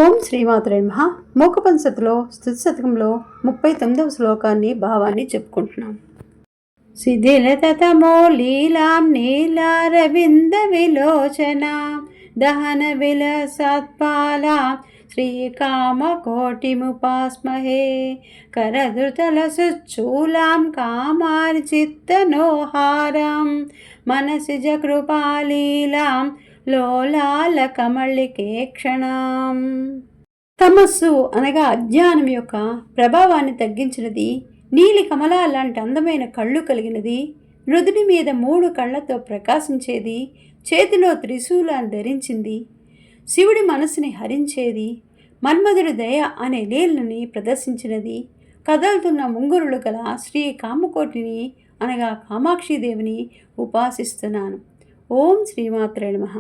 ఓం శ్రీమాత్రే నమః. మూకపంచతిలో స్తుతి శతకంలో 39వ శ్లోకాన్ని భావాన్ని చెప్పుకుంటున్నాం. శిథిలతమో లీలాం నీలారవింద విలోచనాం దహన విలసత్పాలాం శ్రీకామకోటిముపాస్మహే కరధృతలసుచ్చూలాం కామార్చిత్తనోహారాం మనసిజ కృపాలీలాం లోలాలకమళికేక్షణాం. తమస్సు అనగా అజ్ఞానం యొక్క ప్రభావాన్ని తగ్గించినది, నీలి కమలా లాంటి అందమైన కళ్ళు కలిగినది, నుదుటి మీద 3 కళ్ళతో ప్రకాశించేది, చేతిలో త్రిశూలాన్ని ధరించింది, శివుడి మనసుని హరించేది, మన్మధుడి దయ అనే లీలని ప్రదర్శించినది, కదలుతున్న ముంగురులు గల శ్రీ కామకోటిని అనగా కామాక్షిదేవిని ఉపాసిస్తున్నాను. ఓం శ్రీమాత్రే నమః.